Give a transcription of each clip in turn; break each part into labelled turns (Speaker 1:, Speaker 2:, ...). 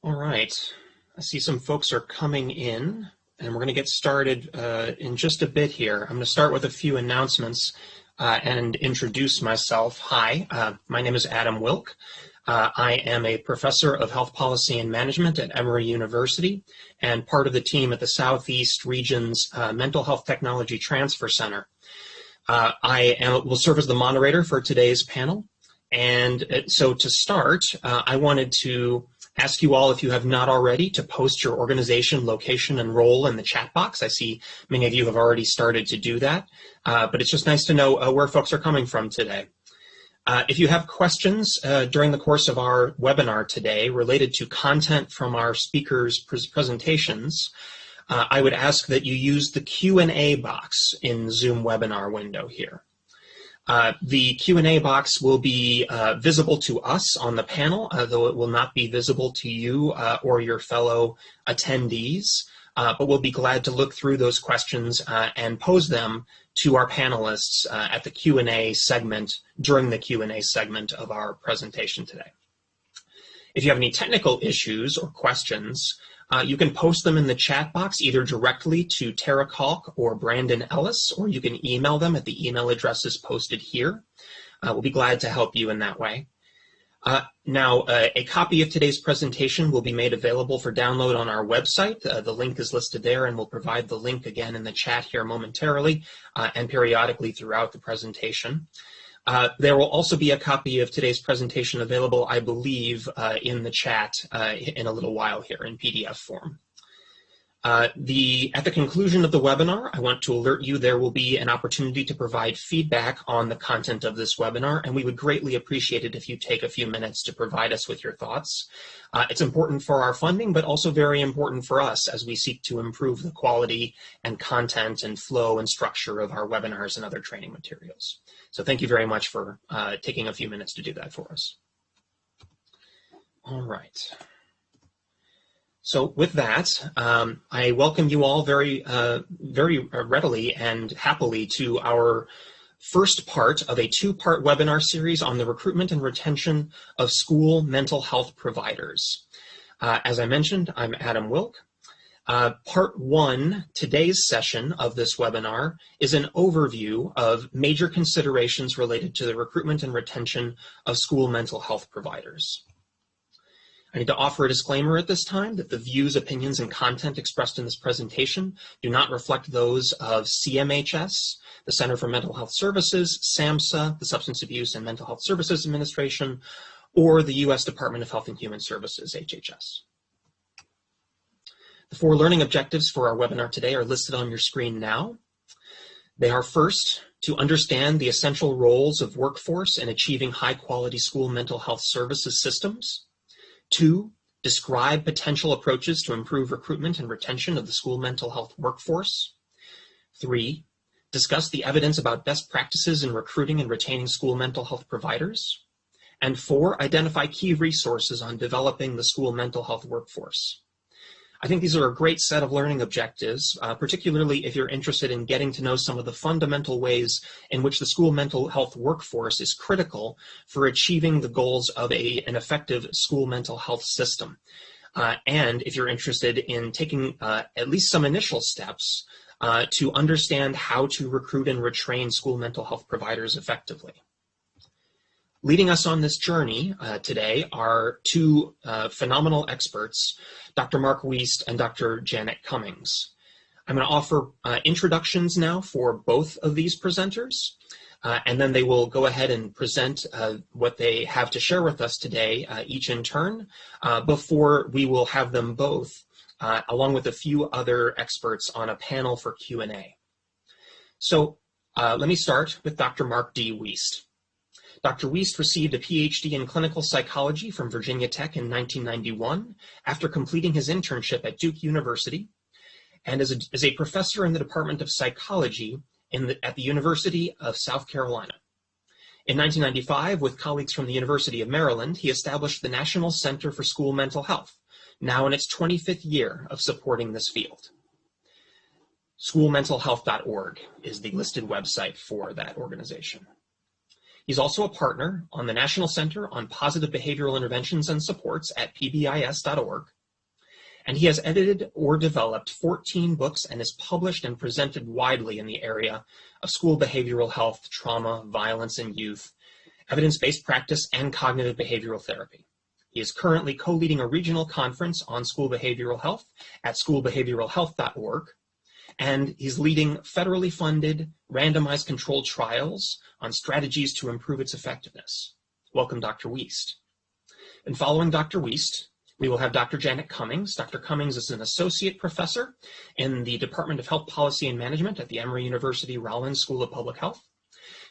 Speaker 1: All right, I see some folks are coming in, and we're going to get started in just a bit here. I'm going to start with a few announcements and introduce myself. Hi, my name is Adam Wilk. I am a professor of health policy and management at Emory University and part of the team at the Southeast Region's Mental Health Technology Transfer Center. Will serve as the moderator for today's panel. And so to start, I wanted to ask you all, if you have not already, to post your organization, location, and role in the chat box. I see many of you have already started to do that, but it's just nice to know where folks are coming from today. If you have questions during the course of our webinar today related to content from our speakers' presentations, I would ask that you use the Q&A box in the Zoom webinar window here. The Q&A box will be visible to us on the panel, though it will not be visible to you or your fellow attendees, but we'll be glad to look through those questions and pose them to our panelists at the Q&A segment, during the Q&A segment of our presentation today. If you have any technical issues or questions, you can post them in the chat box either directly to Tara Kalk or Brandon Ellis, or you can email them at the email addresses posted here. We'll be glad to help you in that way. Now, a copy of today's presentation will be made available for download on our website. The link is listed there, and we'll provide the link again in the chat here momentarily and periodically throughout the presentation. There will also be a copy of today's presentation available, I believe, in the chat in a little while here in PDF form. At the conclusion of the webinar, I want to alert you there will be an opportunity to provide feedback on the content of this webinar, and we would greatly appreciate it if you take a few minutes to provide us with your thoughts. It's important for our funding, but also very important for us as we seek to improve the quality and content and flow and structure of our webinars and other training materials. So thank you very much for taking a few minutes to do that for us. All right. So with that, I welcome you all very readily and happily to our first part of a two-part webinar series on the recruitment and retention of school mental health providers. As I mentioned, I'm Adam Wilk. Part one, today's session of this webinar, is an overview of major considerations related to the recruitment and retention of school mental health providers. I need to offer a disclaimer at this time that the views, opinions, and content expressed in this presentation do not reflect those of CMHS, the Center for Mental Health Services, SAMHSA, the Substance Abuse and Mental Health Services Administration, or the U.S. Department of Health and Human Services, HHS. The 4 learning objectives for our webinar today are listed on your screen now. They are, first, to understand the essential roles of workforce in achieving high-quality school mental health services systems. 2, describe potential approaches to improve recruitment and retention of the school mental health workforce. 3, discuss the evidence about best practices in recruiting and retaining school mental health providers. And 4, identify key resources on developing the school mental health workforce. I think these are a great set of learning objectives, particularly if you're interested in getting to know some of the fundamental ways in which the school mental health workforce is critical for achieving the goals of an effective school mental health system. And if you're interested in taking at least some initial steps to understand how to recruit and retrain school mental health providers effectively. Leading us on this journey today are 2 phenomenal experts, Dr. Mark Weist and Dr. Janet Cummings. I'm going to offer introductions now for both of these presenters, and then they will go ahead and present what they have to share with us today, each in turn, before we will have them both, along with a few other experts, on a panel for Q&A. So let me start with Dr. Mark D. Weist. Dr. Weist received a PhD in clinical psychology from Virginia Tech in 1991 after completing his internship at Duke University, and is a professor in the Department of Psychology at the University of South Carolina. In 1995, with colleagues from the University of Maryland, he established the National Center for School Mental Health, now in its 25th year of supporting this field. Schoolmentalhealth.org is the listed website for that organization. He's also a partner on the National Center on Positive Behavioral Interventions and Supports at pbis.org. And he has edited or developed 14 books and is published and presented widely in the area of school behavioral health, trauma, violence in youth, evidence-based practice, and cognitive behavioral therapy. He is currently co-leading a regional conference on school behavioral health at schoolbehavioralhealth.org, and he's leading federally funded randomized controlled trials on strategies to improve its effectiveness. Welcome, Dr. Weist. And following Dr. Weist, we will have Dr. Janet Cummings. Dr. Cummings is an associate professor in the Department of Health Policy and Management at the Emory University Rollins School of Public Health.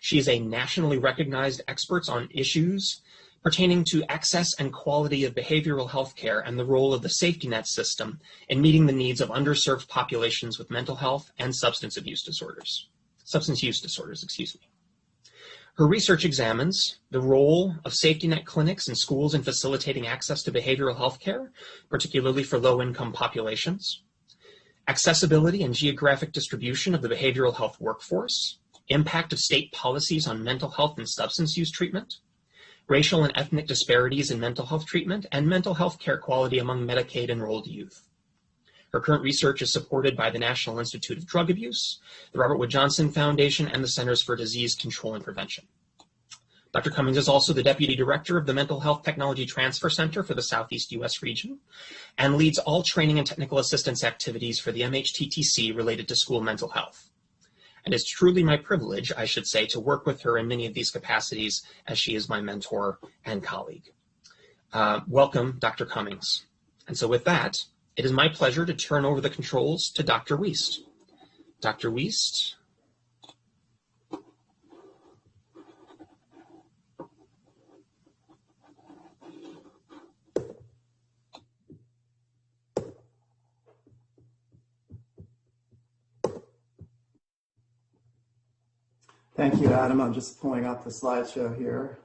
Speaker 1: She is a nationally recognized expert on issues pertaining to access and quality of behavioral health care and the role of the safety net system in meeting the needs of underserved populations with mental health and substance use disorders. Her research examines the role of safety net clinics and schools in facilitating access to behavioral health care, particularly for low-income populations, accessibility and geographic distribution of the behavioral health workforce, impact of state policies on mental health and substance use treatment, racial and ethnic disparities in mental health treatment, and mental health care quality among Medicaid-enrolled youth. Her current research is supported by the National Institute of Drug Abuse, the Robert Wood Johnson Foundation, and the Centers for Disease Control and Prevention. Dr. Cummings is also the Deputy Director of the Mental Health Technology Transfer Center for the Southeast U.S. region and leads all training and technical assistance activities for the MHTTC related to school mental health. And it's truly my privilege, I should say, to work with her in many of these capacities as she is my mentor and colleague. Welcome, Dr. Cummings. And so with that, it is my pleasure to turn over the controls to Dr. Weist. Dr. Weist.
Speaker 2: Thank you, Adam. I'm just pulling up the slideshow here.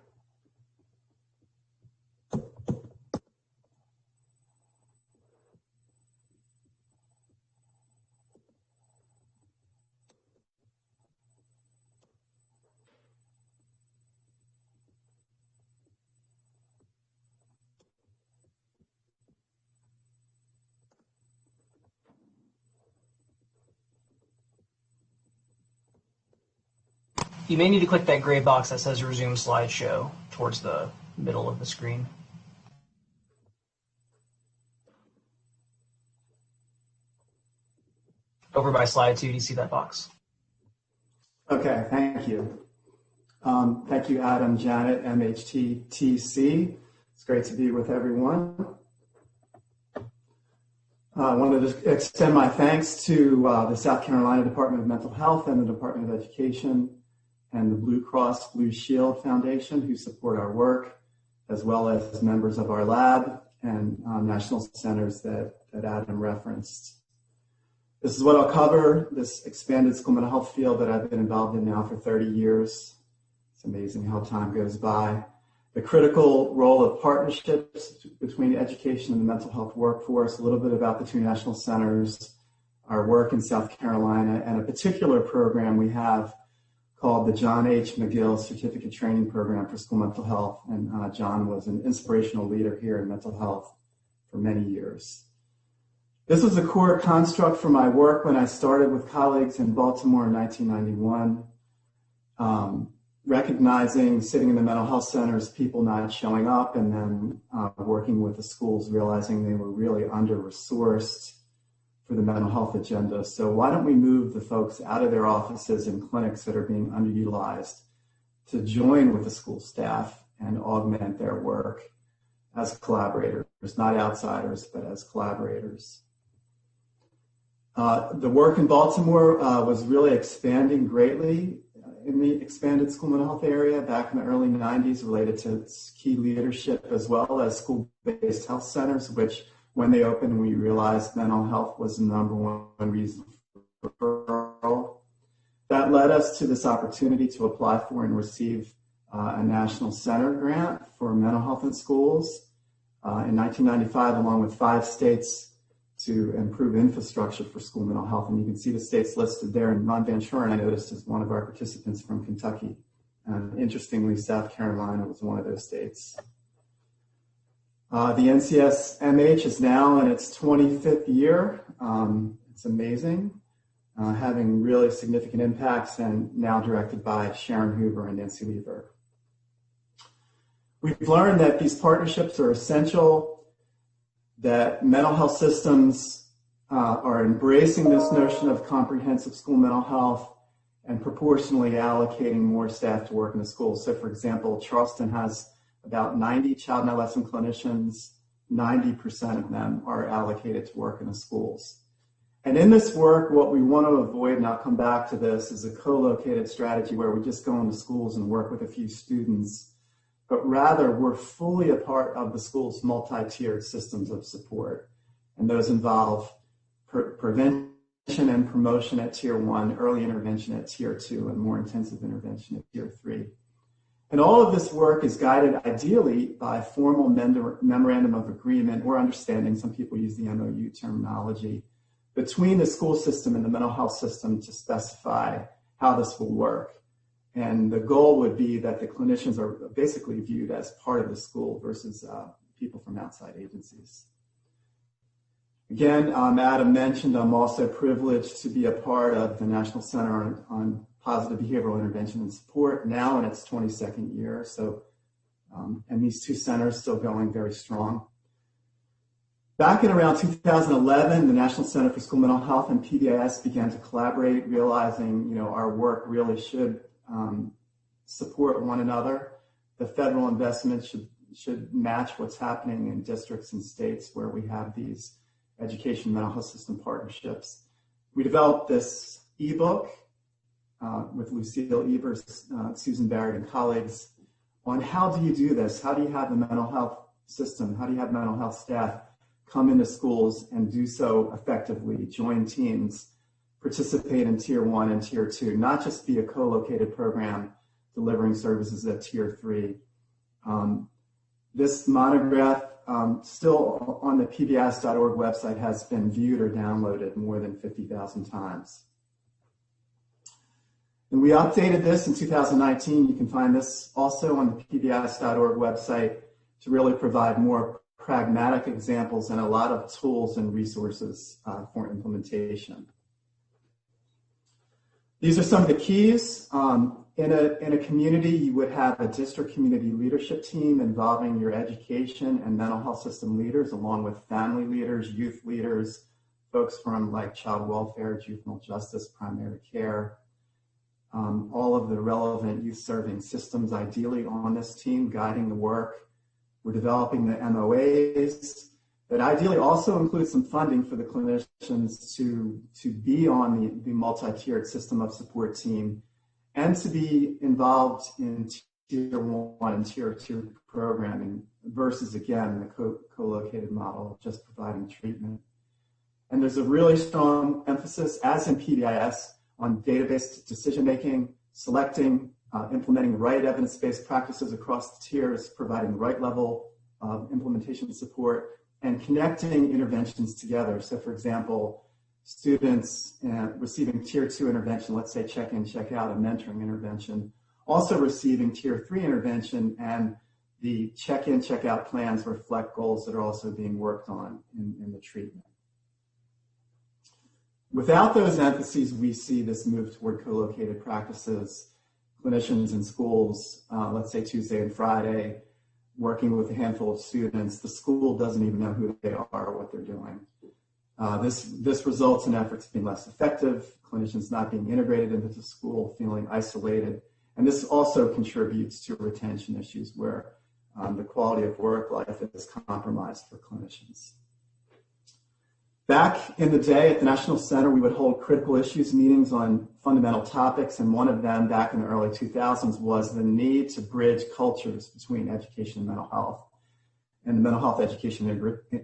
Speaker 3: You may need to click that gray box that says Resume Slideshow towards the middle of the screen. Over by slide 2, do you see that box?
Speaker 2: Okay, thank you. Thank you, Adam, Janet, MHTTC. It's great to be with everyone. I wanted to extend my thanks to the South Carolina Department of Mental Health and the Department of Education and the Blue Cross Blue Shield Foundation, who support our work, as well as members of our lab and national centers that Adam referenced. This is what I'll cover, this expanded school mental health field that I've been involved in now for 30 years. It's amazing how time goes by. The critical role of partnerships between education and the mental health workforce, a little bit about the two national centers, our work in South Carolina, and a particular program we have called the John H. McGill Certificate Training Program for School Mental Health. And John was an inspirational leader here in mental health for many years. This was a core construct for my work when I started with colleagues in Baltimore in 1991, recognizing sitting in the mental health centers, people not showing up, and then working with the schools, realizing they were really under-resourced for the mental health agenda. So why don't we move the folks out of their offices and clinics that are being underutilized to join with the school staff and augment their work as collaborators, not outsiders, but as collaborators. The work in Baltimore was really expanding greatly in the expanded school mental health area back in the early 90s, related to key leadership as well as school-based health centers, which when they opened, we realized mental health was the number one reason for referral. That led us to this opportunity to apply for and receive a national center grant for mental health in schools in 1995, along with 5 states, to improve infrastructure for school mental health. And you can see the states listed there, and Ron Van Schuren, I noticed, is one of our participants from Kentucky And interestingly, South Carolina was one of those states. The NCSMH is now in its 25th year. It's amazing, having really significant impacts, and now directed by Sharon Hoover and Nancy Weaver. We've learned that these partnerships are essential, that mental health systems are embracing this notion of comprehensive school mental health and proportionally allocating more staff to work in the schools. So, for example, Charleston has about 90 child and adolescent clinicians. 90% of them are allocated to work in the schools. And in this work, what we want to avoid, and I'll come back to this, is a co-located strategy where we just go into schools and work with a few students, but rather we're fully a part of the school's multi-tiered systems of support. And those involve prevention and promotion at Tier 1, early intervention at Tier 2, and more intensive intervention at Tier 3. And all of this work is guided ideally by formal memorandum of agreement or understanding, some people use the MOU terminology, between the school system and the mental health system to specify how this will work. And the goal would be that the clinicians are basically viewed as part of the school versus people from outside agencies. Again, Adam mentioned I'm also privileged to be a part of the National Center on Positive Behavioral Intervention and Support, now in its 22nd year. So, and these two centers still going very strong. Back in around 2011, the National Center for School Mental Health and PBIS began to collaborate, realizing, our work really should support one another. The federal investment should match what's happening in districts and states where we have these education mental health system partnerships. We developed this ebook with Lucille Evers, Susan Barrett, and colleagues on how do you do this? How do you have the mental health system? How do you have mental health staff come into schools and do so effectively, join teams, participate in Tier 1 and Tier 2, not just be a co-located program delivering services at Tier 3. This monograph, still on the pbis.org website, has been viewed or downloaded more than 50,000 times. And we updated this in 2019. You can find this also on the pbis.org website to really provide more pragmatic examples and a lot of tools and resources for implementation. These are some of the keys. In a community, you would have a district community leadership team involving your education and mental health system leaders, along with family leaders, youth leaders, folks from like child welfare, juvenile justice, primary care, all of the relevant youth serving systems ideally on this team guiding the work. We're developing the MOAs that ideally also include some funding for the clinicians to be on the multi-tiered system of support team and to be involved in Tier 1 and Tier 2 programming versus, again, the co-located model of just providing treatment. And there's a really strong emphasis, as in PBIS, on database decision-making, selecting, implementing the right evidence-based practices across the tiers, providing the right level of implementation support, and connecting interventions together. So, for example, students receiving Tier 2 intervention, let's say check-in, check-out, a mentoring intervention, also receiving Tier 3 intervention, and the check-in, check-out plans reflect goals that are also being worked on in the treatment. Without those emphases, we see this move toward co-located practices, clinicians in schools, let's say Tuesday and Friday, working with a handful of students. The school doesn't even know who they are or what they're doing. This results in efforts being less effective, clinicians not being integrated into the school, feeling isolated. And this also contributes to retention issues where the quality of work life is compromised for clinicians. Back in the day at the National Center, we would hold critical issues meetings on fundamental topics, and one of them back in the early 2000s was the need to bridge cultures between education and mental health. And the Mental Health Education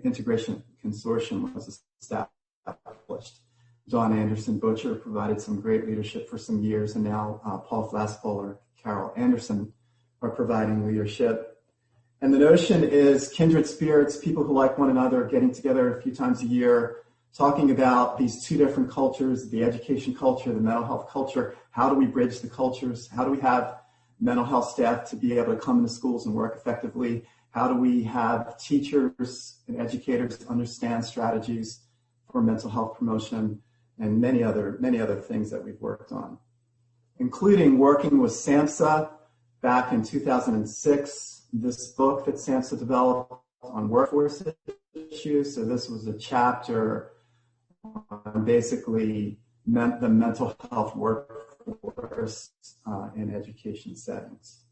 Speaker 2: Integration Consortium was established. Dawn Anderson Butcher provided some great leadership for some years, and now Paul Flasspoller, Carol Anderson are providing leadership. And the notion is kindred spirits, people who like one another, getting together a few times a year, talking about these two different cultures, the education culture, the mental health culture. How do we bridge the cultures? How do we have mental health staff to be able to come into schools and work effectively? How do we have teachers and educators understand strategies for mental health promotion, and many other things that we've worked on, including working with SAMHSA back in 2006, this book that SAMHSA developed on workforce issues. So this was a chapter on basically the mental health workforce in education settings.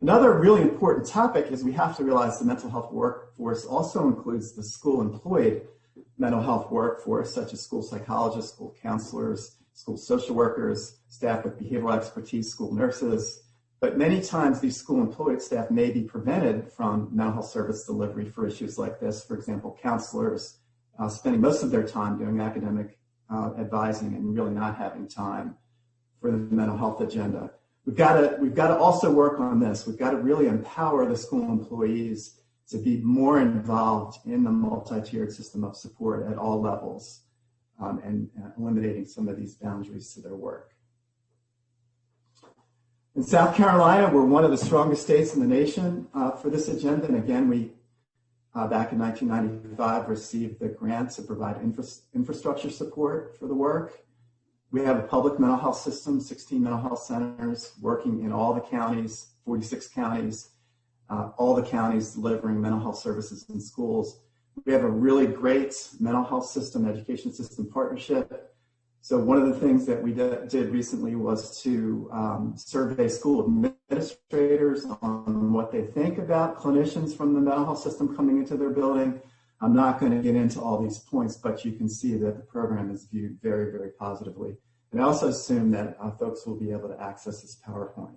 Speaker 2: Another really important topic is we have to realize the mental health workforce also includes the school-employed mental health workforce, such as school psychologists, school counselors, school social workers, staff with behavioral expertise, school nurses. But many times these school-employed staff may be prevented from mental health service delivery for issues like this. For example, counselors spending most of their time doing academic advising and really not having time for the mental health agenda. We've got to also work on this. We've got to really empower the school employees to be more involved in the multi-tiered system of support at all levels, and eliminating some of these boundaries to their work. In South Carolina, we're one of the strongest states in the nation for this agenda. And again, we, back in 1995, received the grant to provide infrastructure support for the work. We have a public mental health system, 16 mental health centers working in all the counties, 46 counties, all the counties delivering mental health services in schools. We have a really great mental health system, education system partnership. So one of the things that we did recently was to survey school administrators on what they think about clinicians from the mental health system coming into their building. I'm not going to get into all these points, but you can see that the program is viewed very, very positively. And I also assume that folks will be able to access this PowerPoint.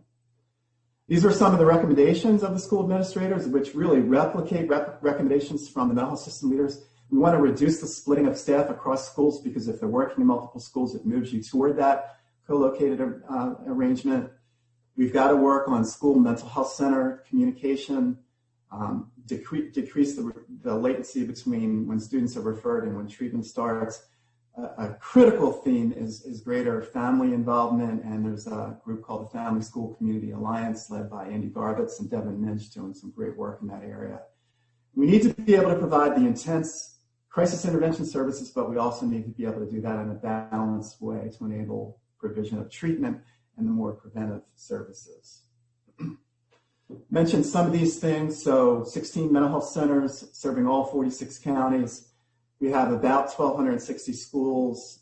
Speaker 2: These are some of the recommendations of the school administrators, which really replicate recommendations from the mental health system leaders. We want to reduce the splitting of staff across schools, because if they're working in multiple schools, it moves you toward that co-located arrangement. We've got to work on school mental health center communication, decrease the latency between when students are referred and when treatment starts. A critical theme is greater family involvement, and there's a group called the Family School Community Alliance led by Andy Garbitz and Devin Minch doing some great work in that area. We need to be able to provide the intense crisis intervention services, but we also need to be able to do that in a balanced way to enable provision of treatment and the more preventive services. Mentioned some of these things. So 16 mental health centers serving all 46 counties. We have about 1,260 schools.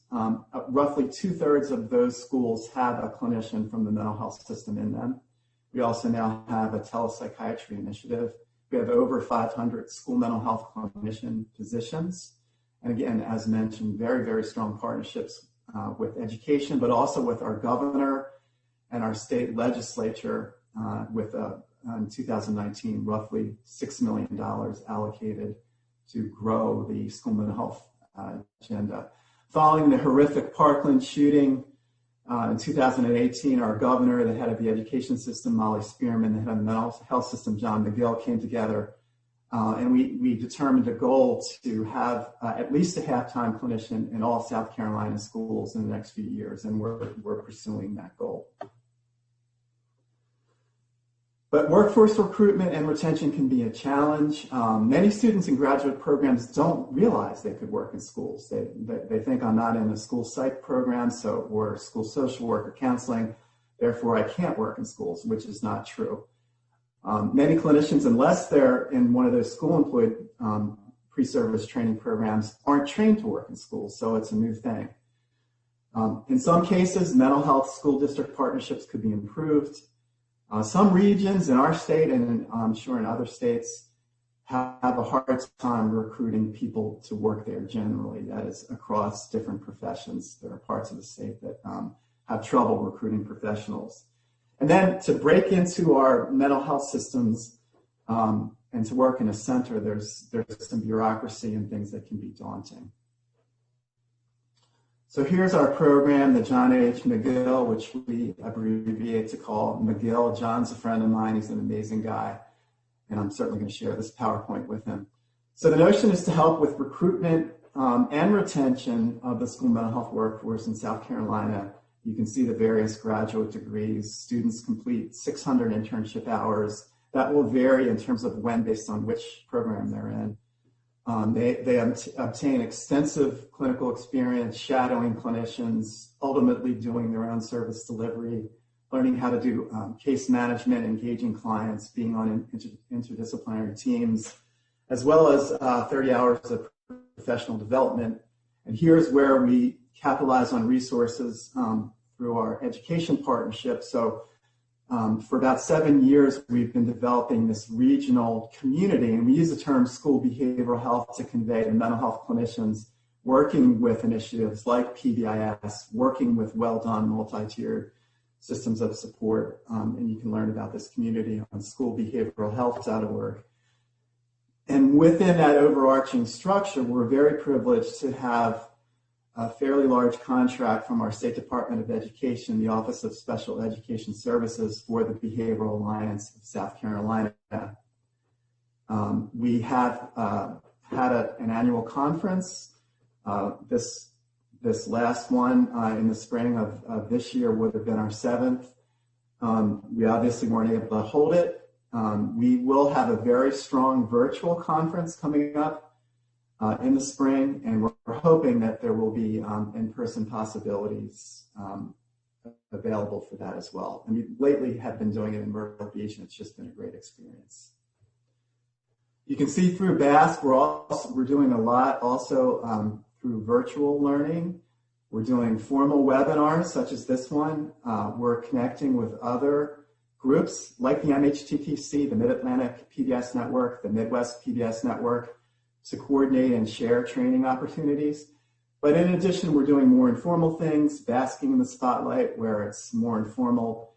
Speaker 2: Roughly 2/3 of those schools have a clinician from the mental health system in them. We also now have a telepsychiatry initiative. We have over 500 school mental health clinician positions. And again, as mentioned, very, very strong partnerships with education, but also with our governor and our state legislature with, in 2019, roughly $6 million allocated to grow the school mental health agenda. Following the horrific Parkland shooting in 2018, our governor, the head of the education system, Molly Spearman, the head of the mental health system, John McGill, came together and we determined a goal to have at least a half-time clinician in all South Carolina schools in the next few years, and we're pursuing that goal. But workforce recruitment and retention can be a challenge. Many students in graduate programs don't realize they could work in schools. They think, I'm not in a school psych program, or school social work or counseling, therefore I can't work in schools, which is not true. Many clinicians, unless they're in one of those school-employed pre-service training programs, aren't trained to work in schools, so it's a new thing. In some cases, mental health school district partnerships could be improved. Some regions in our state, and I'm sure in other states, have a hard time recruiting people to work there generally. That is across different professions. There are parts of the state that have trouble recruiting professionals. And then to break into our mental health systems and to work in a center, there's some bureaucracy and things that can be daunting. So here's our program, the John H. McGill, which we abbreviate to call McGill. John's a friend of mine. He's an amazing guy, and I'm certainly going to share this PowerPoint with him. So the notion is to help with recruitment and retention of the school mental health workforce in South Carolina You can see the various graduate degrees. Students complete 600 internship hours. That will vary in terms of when, based on which program they're in. They obtain extensive clinical experience, shadowing clinicians, ultimately doing their own service delivery, learning how to do case management, engaging clients, being on interdisciplinary teams, as well as 30 hours of professional development. And here's where we capitalize on resources through our education partnership. So for about 7 years, we've been developing this regional community, and we use the term school behavioral health to convey to mental health clinicians working with initiatives like PBIS, working with well-done multi-tiered systems of support. And you can learn about this community on schoolbehavioralhealth.org. And within that overarching structure, we're very privileged to have a fairly large contract from our State Department of Education, the Office of Special Education Services, for the Behavioral Alliance of South Carolina. We have had an annual conference. This last one in the spring of this year would have been our 7th. We obviously weren't able to hold it. We will have a very strong virtual conference coming up in the spring, and we're hoping that there will be in-person possibilities available for that as well. And we lately have been doing it in Myrtle Beach, and it's just been a great experience. You can see through BASC, we're doing a lot also through virtual learning. We're doing formal webinars such as this one. We're connecting with other groups like the MHTTC, the Mid-Atlantic PBS Network, the Midwest PBS Network, to coordinate and share training opportunities. But in addition, we're doing more informal things, basking in the spotlight where it's more informal.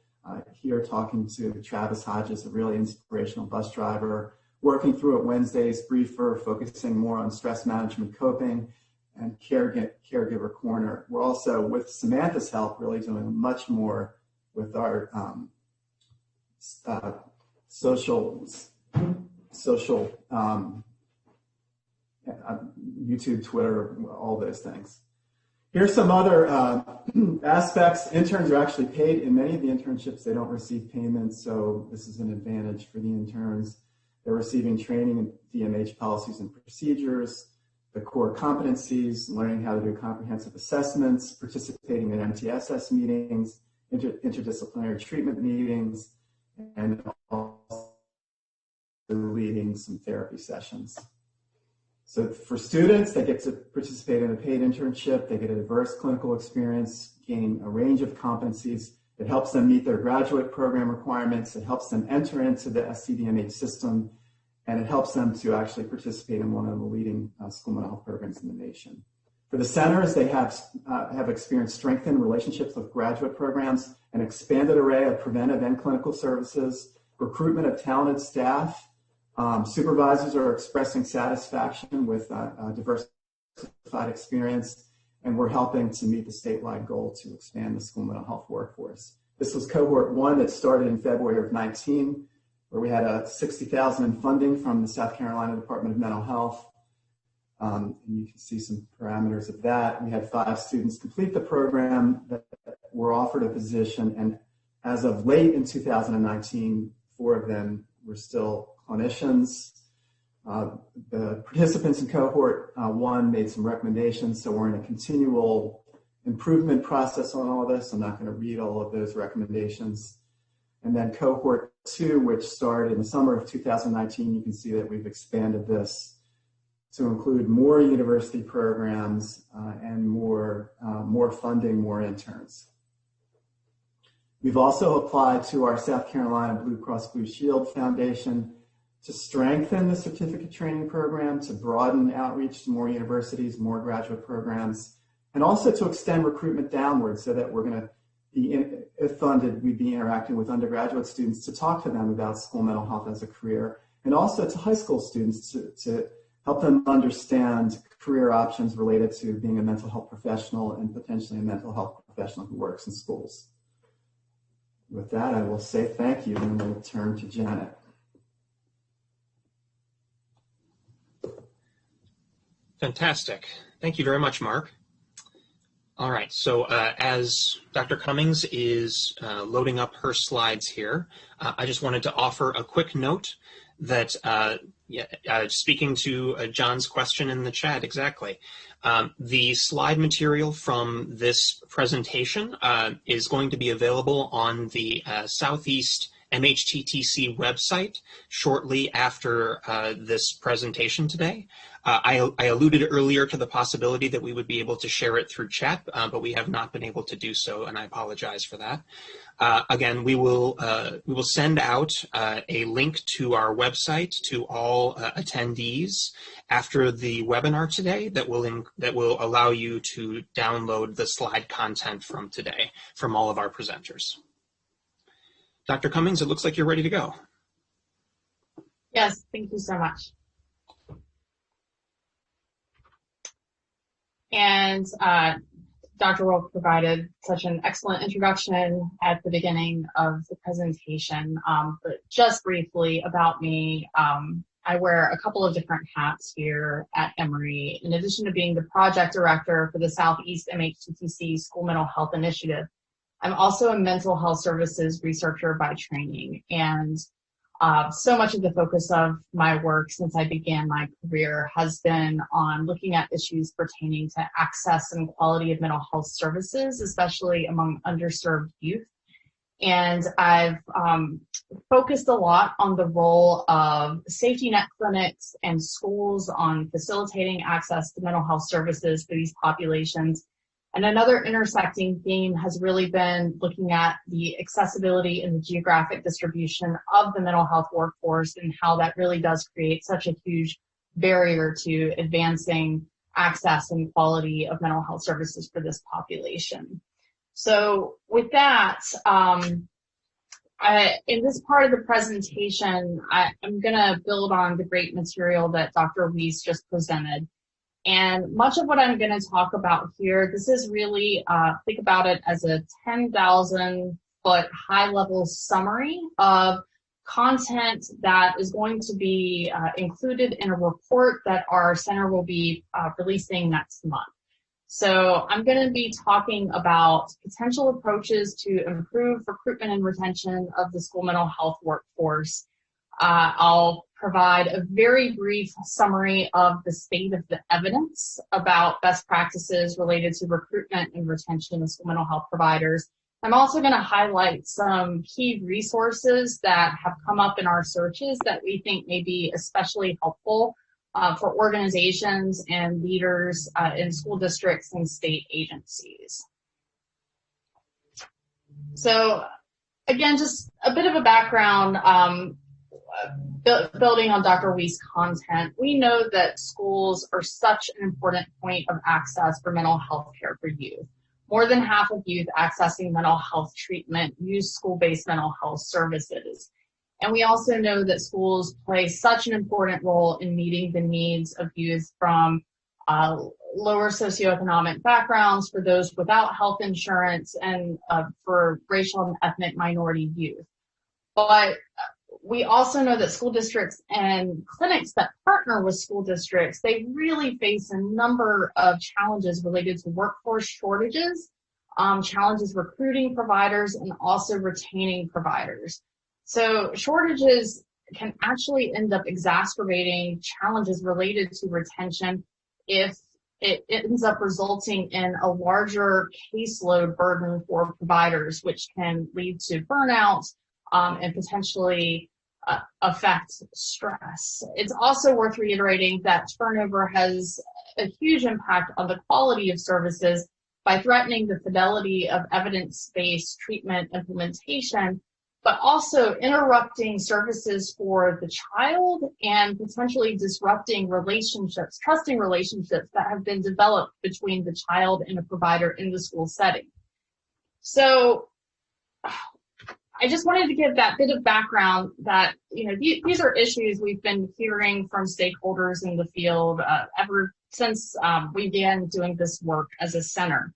Speaker 2: Here talking to Travis Hodges, a really inspirational bus driver, working through at Wednesday's briefer, focusing more on stress management coping, and caregiver corner. We're also, with Samantha's help, really doing much more with our social YouTube, Twitter, all those things. Here's some other aspects. Interns are actually paid. In many of the internships, they don't receive payments, so this is an advantage for the interns. They're receiving training in DMH policies and procedures, the core competencies, learning how to do comprehensive assessments, participating in MTSS meetings, interdisciplinary treatment meetings, and also leading some therapy sessions. So for students, they get to participate in a paid internship, they get a diverse clinical experience, gain a range of competencies. It helps them meet their graduate program requirements, it helps them enter into the SCDMH system, and it helps them to actually participate in one of the leading school mental health programs in the nation. For the centers, they have experienced strengthened relationships with graduate programs, an expanded array of preventive and clinical services, recruitment of talented staff. Supervisors are expressing satisfaction with diversified experience, and we're helping to meet the statewide goal to expand the school mental health workforce. This was cohort 1 that started in February of 19, where we had $60,000 in funding from the South Carolina Department of Mental Health. And you can see some parameters of that. We had 5 students complete the program that were offered a position, and as of late in 2019, 4 of them were still clinicians. The participants in cohort 1 made some recommendations, so we're in a continual improvement process on all this. I'm not going to read all of those recommendations. And then cohort 2, which started in the summer of 2019, you can see that we've expanded this to include more university programs and more funding, more interns. We've also applied to our South Carolina Blue Cross Blue Shield Foundation to strengthen the certificate training program, to broaden outreach to more universities, more graduate programs, and also to extend recruitment downward so that we're going to be, if funded, we'd be interacting with undergraduate students to talk to them about school mental health as a career, and also to high school students to help them understand career options related to being a mental health professional and potentially a mental health professional who works in schools. With that, I will say thank you, and we'll turn to Janet.
Speaker 1: Fantastic. Thank you very much, Mark. All right, so as Dr. Cummings is loading up her slides here, I just wanted to offer a quick note that, speaking to John's question in the chat, exactly. The slide material from this presentation is going to be available on the Southeast MHTTC website shortly after this presentation today. I alluded earlier to the possibility that we would be able to share it through chat, but we have not been able to do so, and I apologize for that. Again, we will send out a link to our website to all attendees after the webinar today that will allow you to download the slide content from today from all of our presenters. Dr. Cummings, it looks like you're ready to go.
Speaker 4: Yes, thank you so much. And Dr. Wolf provided such an excellent introduction at the beginning of the presentation. But just briefly about me, I wear a couple of different hats here at Emory. In addition to being the project director for the Southeast MHTTC School Mental Health Initiative, I'm also a mental health services researcher by training, and so much of the focus of my work since I began my career has been on looking at issues pertaining to access and quality of mental health services, especially among underserved youth. And I've focused a lot on the role of safety net clinics and schools on facilitating access to mental health services for these populations. And another intersecting theme has really been looking at the accessibility and the geographic distribution of the mental health workforce and how that really does create such a huge barrier to advancing access and quality of mental health services for this population. So with that, in this part of the presentation, I'm going to build on the great material that Dr. Weist just presented. And much of what I'm going to talk about here, this is really, think about it as a 10,000-foot high-level summary of content that is going to be included in a report that our center will be releasing next month. So I'm going to be talking about potential approaches to improve recruitment and retention of the school mental health workforce. I'll provide a very brief summary of the state of the evidence about best practices related to recruitment and retention of school mental health providers. I'm also going to highlight some key resources that have come up in our searches that we think may be especially helpful for organizations and leaders in school districts and state agencies. So again, just a bit of a background, building on Dr. Weist's content, we know that schools are such an important point of access for mental health care for youth. More than half of youth accessing mental health treatment use school-based mental health services. And we also know that schools play such an important role in meeting the needs of youth from lower socioeconomic backgrounds, for those without health insurance, and for racial and ethnic minority youth. But we also know that school districts and clinics that partner with school districts, they really face a number of challenges related to workforce shortages, challenges recruiting providers, and also retaining providers. So shortages can actually end up exacerbating challenges related to retention if it ends up resulting in a larger caseload burden for providers, which can lead to burnout and potentially affect stress. It's also worth reiterating that turnover has a huge impact on the quality of services by threatening the fidelity of evidence-based treatment implementation, but also interrupting services for the child and potentially disrupting relationships, trusting relationships that have been developed between the child and a provider in the school setting. So I just wanted to give that bit of background that, these are issues we've been hearing from stakeholders in the field ever since we began doing this work as a center.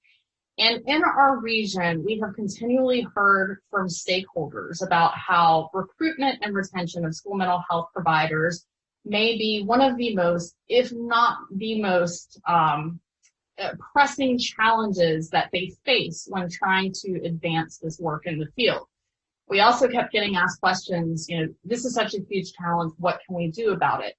Speaker 4: And in our region, we have continually heard from stakeholders about how recruitment and retention of school mental health providers may be one of the most, if not the most, pressing challenges that they face when trying to advance this work in the field. We also kept getting asked questions, this is such a huge challenge, what can we do about it?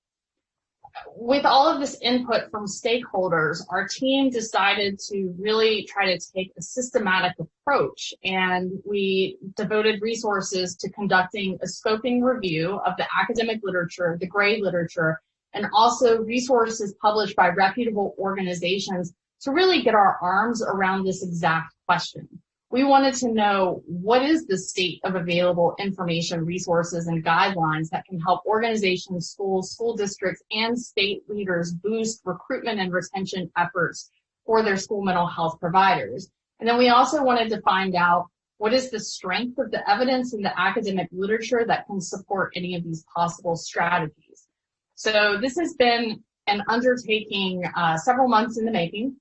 Speaker 4: With all of this input from stakeholders, our team decided to really try to take a systematic approach, and we devoted resources to conducting a scoping review of the academic literature, the gray literature, and also resources published by reputable organizations to really get our arms around this exact question. We wanted to know, what is the state of available information, resources, and guidelines that can help organizations, schools, school districts, and state leaders boost recruitment and retention efforts for their school mental health providers. And then we also wanted to find out, what is the strength of the evidence in the academic literature that can support any of these possible strategies. So this has been an undertaking several months in the making.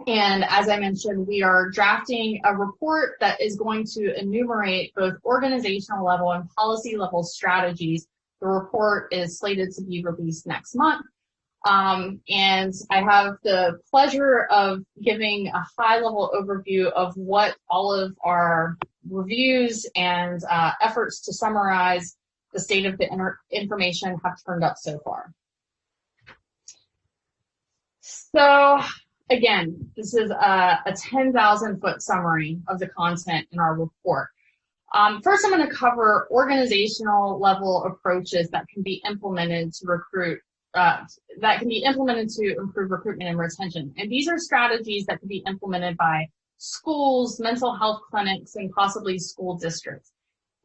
Speaker 4: And as I mentioned, we are drafting a report that is going to enumerate both organizational level and policy level strategies. The report is slated to be released next month. And I have the pleasure of giving a high-level overview of what all of our reviews and efforts to summarize the state of the information have turned up so far. So, again, this is a 10,000-foot summary of the content in our report. First, I'm going to cover organizational level approaches that can be implemented to improve recruitment and retention. And these are strategies that can be implemented by schools, mental health clinics, and possibly school districts.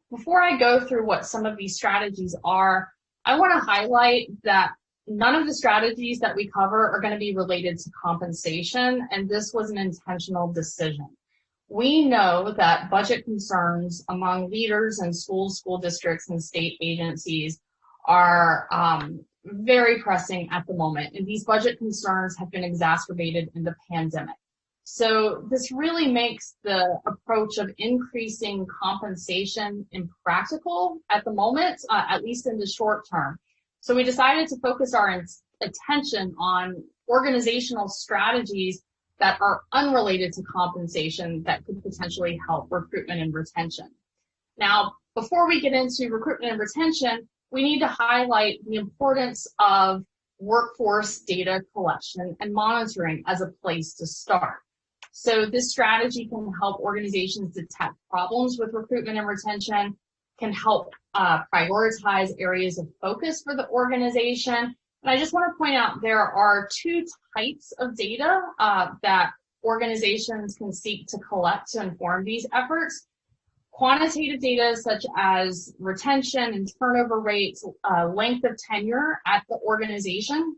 Speaker 4: Before I go through what some of these strategies are, I want to highlight that none of the strategies that we cover are going to be related to compensation, and this was an intentional decision. We know that budget concerns among leaders in schools, school districts, and state agencies are very pressing at the moment, and these budget concerns have been exacerbated in the pandemic. So this really makes the approach of increasing compensation impractical at the moment, at least in the short term. So we decided to focus our attention on organizational strategies that are unrelated to compensation that could potentially help recruitment and retention. Now, before we get into recruitment and retention, we need to highlight the importance of workforce data collection and monitoring as a place to start. So this strategy can help organizations detect problems with recruitment and retention, can help prioritize areas of focus for the organization. And I just want to point out there are two types of data that organizations can seek to collect to inform these efforts. Quantitative data such as retention and turnover rates, length of tenure at the organization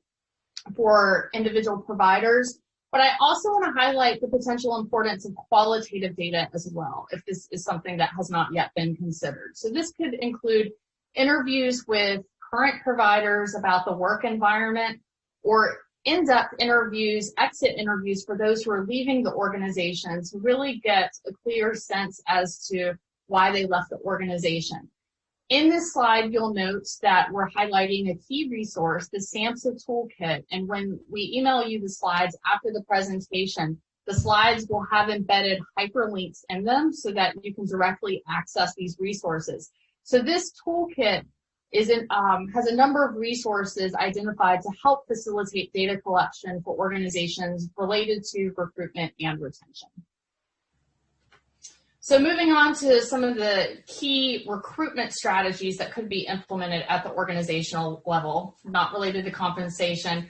Speaker 4: for individual providers. But I also want to highlight the potential importance of qualitative data as well, if this is something that has not yet been considered. So this could include interviews with current providers about the work environment, or in-depth interviews, exit interviews for those who are leaving the organization to really get a clear sense as to why they left the organization. In this slide, you'll note that we're highlighting a key resource, the SAMHSA toolkit. And when we email you the slides after the presentation, the slides will have embedded hyperlinks in them so that you can directly access these resources. So this toolkit has a number of resources identified to help facilitate data collection for organizations related to recruitment and retention. So moving on to some of the key recruitment strategies that could be implemented at the organizational level, not related to compensation.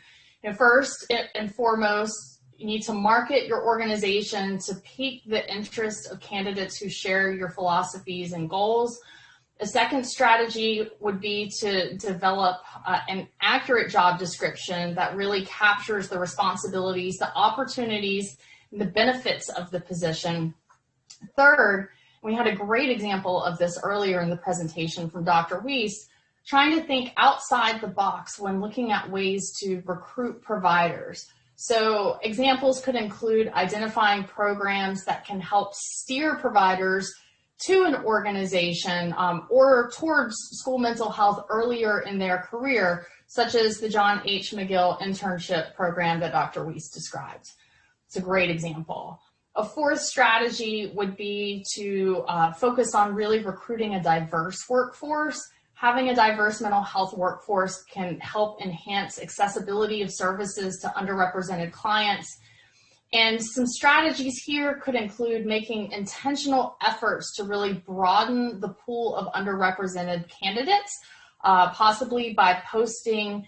Speaker 4: First and foremost, you need to market your organization to pique the interest of candidates who share your philosophies and goals. A second strategy would be to develop an accurate job description that really captures the responsibilities, the opportunities, and the benefits of the position. Third, we had a great example of this earlier in the presentation from Dr. Weist, trying to think outside the box when looking at ways to recruit providers. So examples could include identifying programs that can help steer providers to an organization or towards school mental health earlier in their career, such as the John H. McGill internship program that Dr. Weist described. It's a great example. A fourth strategy would be to focus on really recruiting a diverse workforce. Having a diverse mental health workforce can help enhance accessibility of services to underrepresented clients. And some strategies here could include making intentional efforts to really broaden the pool of underrepresented candidates, possibly by posting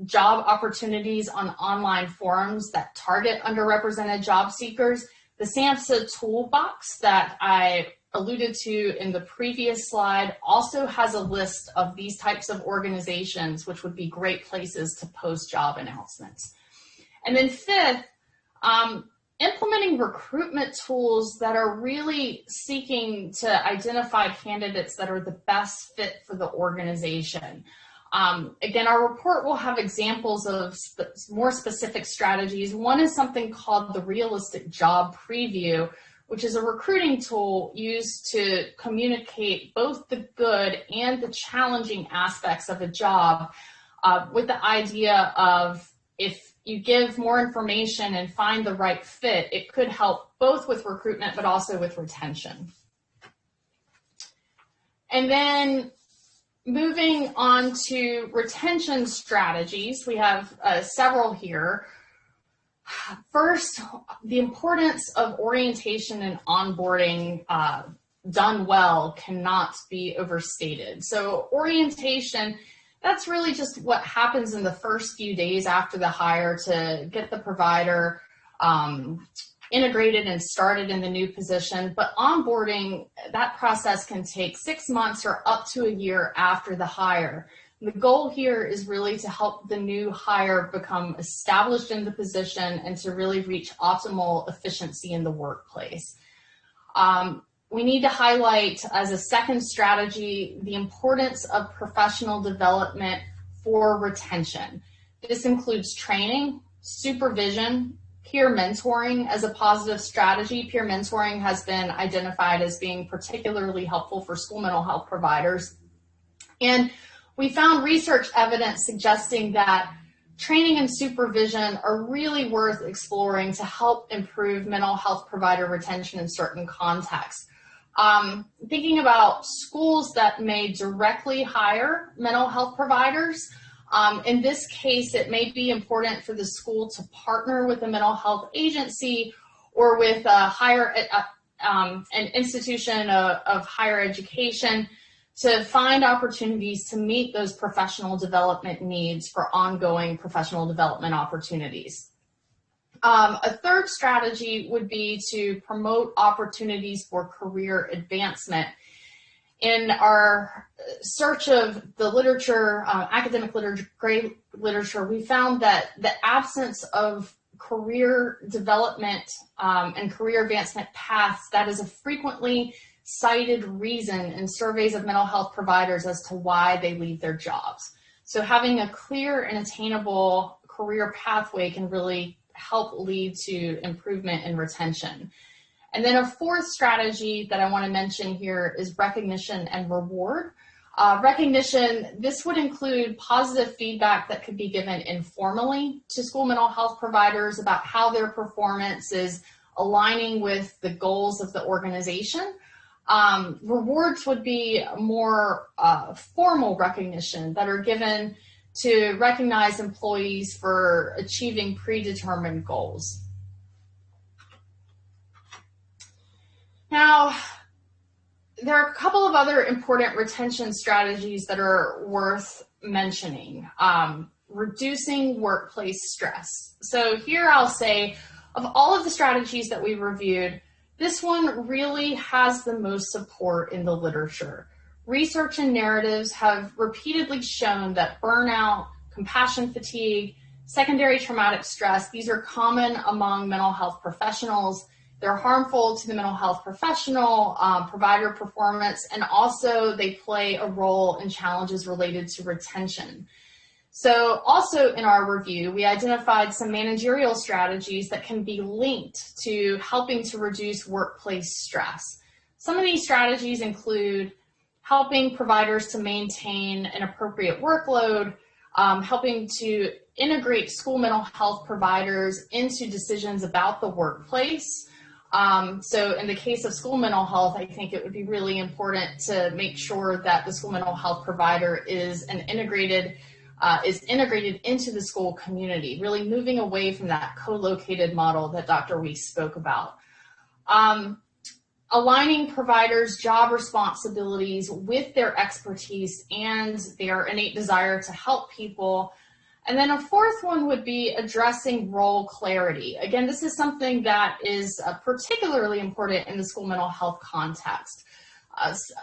Speaker 4: job opportunities on online forums that target underrepresented job seekers. The SAMHSA toolbox that I alluded to in the previous slide also has a list of these types of organizations, which would be great places to post job announcements. And then fifth, implementing recruitment tools that are really seeking to identify candidates that are the best fit for the organization. Again, our report will have examples of more specific strategies. One is something called the Realistic Job Preview, which is a recruiting tool used to communicate both the good and the challenging aspects of a job, with the idea of if you give more information and find the right fit, it could help both with recruitment but also with retention. And then moving on to retention strategies, we have several here. First, the importance of orientation and onboarding done well cannot be overstated. So orientation, that's really just what happens in the first few days after the hire to get the provider integrated and started in the new position. But onboarding, that process can take 6 months or up to a year after the hire. The goal here is really to help the new hire become established in the position and to really reach optimal efficiency in the workplace. We need to highlight as a second strategy the importance of professional development for retention. This includes training, supervision, peer mentoring as a positive strategy. Peer mentoring has been identified as being particularly helpful for school mental health providers. And we found research evidence suggesting that training and supervision are really worth exploring to help improve mental health provider retention in certain contexts. Thinking about schools that may directly hire mental health providers, in this case, it may be important for the school to partner with a mental health agency or with an institution of higher education to find opportunities to meet those professional development needs for ongoing professional development opportunities. A third strategy would be to promote opportunities for career advancement. In our search of the literature, academic literature, great literature, we found that the absence of career development and career advancement paths, that is a frequently cited reason in surveys of mental health providers as to why they leave their jobs. So having a clear and attainable career pathway can really help lead to improvement in retention. And then a fourth strategy that I want to mention here is recognition and reward. Recognition, this would include positive feedback that could be given informally to school mental health providers about how their performance is aligning with the goals of the organization. Rewards would be more formal recognition that are given to recognize employees for achieving predetermined goals. Now, there are a couple of other important retention strategies that are worth mentioning. Reducing workplace stress. So here I'll say, of all of the strategies that we reviewed, this one really has the most support in the literature. Research and narratives have repeatedly shown that burnout, compassion fatigue, secondary traumatic stress, these are common among mental health professionals. They're harmful to the mental health professional, provider performance, and also they play a role in challenges related to retention. So also in our review, we identified some managerial strategies that can be linked to helping to reduce workplace stress. Some of these strategies include helping providers to maintain an appropriate workload, helping to integrate school mental health providers into decisions about the workplace. So in the case of school mental health, I think it would be really important to make sure that the school mental health provider is integrated into the school community, really moving away from that co-located model that Dr. Weist spoke about. Aligning providers' job responsibilities with their expertise and their innate desire to help people. And then a fourth one would be addressing role clarity. Again, this is something that is particularly important in the school mental health context.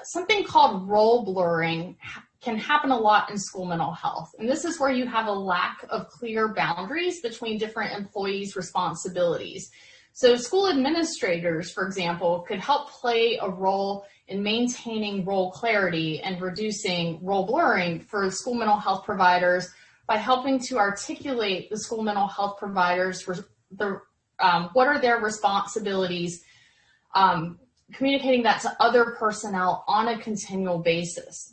Speaker 4: Something called role blurring can happen a lot in school mental health. And this is where you have a lack of clear boundaries between different employees' responsibilities. So school administrators, for example, could help play a role in maintaining role clarity and reducing role blurring for school mental health providers by helping to articulate the school mental health providers, what are their responsibilities, communicating that to other personnel on a continual basis.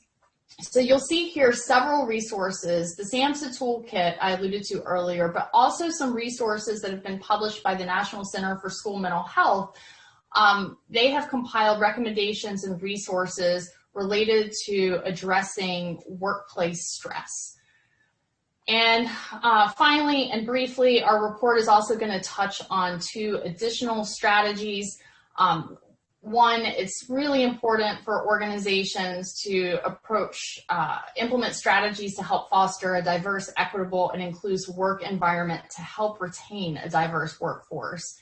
Speaker 4: So you'll see here several resources, the SAMHSA toolkit I alluded to earlier, but also some resources that have been published by the National Center for School Mental Health. They have compiled recommendations and resources related to addressing workplace stress. And finally and briefly, our report is also going to touch on 2 additional strategies. One, it's really important for organizations to implement strategies to help foster a diverse, equitable, and inclusive work environment to help retain a diverse workforce.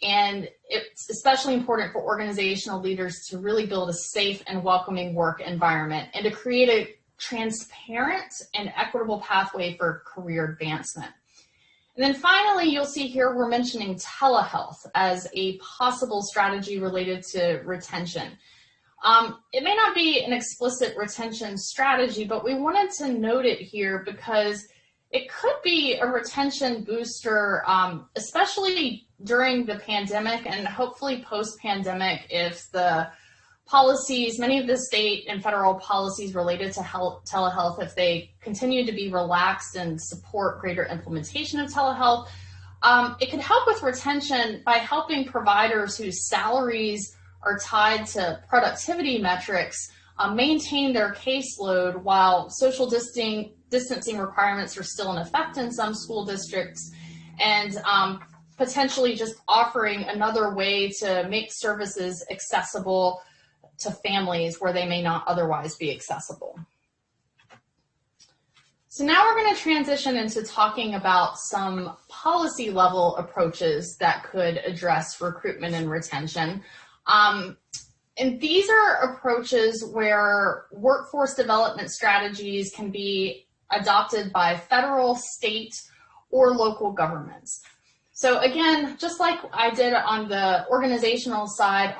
Speaker 4: And it's especially important for organizational leaders to really build a safe and welcoming work environment and to create a transparent and equitable pathway for career advancement. And then finally, you'll see here we're mentioning telehealth as a possible strategy related to retention. It may not be an explicit retention strategy, but we wanted to note it here because it could be a retention booster, especially during the pandemic and hopefully post-pandemic if the policies, many of the state and federal policies related to telehealth, if they continue to be relaxed and support greater implementation of telehealth, it can help with retention by helping providers whose salaries are tied to productivity metrics maintain their caseload while social distancing requirements are still in effect in some school districts, and potentially just offering another way to make services accessible to families where they may not otherwise be accessible. So now we're going to transition into talking about some policy level approaches that could address recruitment and retention. And these are approaches where workforce development strategies can be adopted by federal, state, or local governments. So again, just like I did on the organizational side,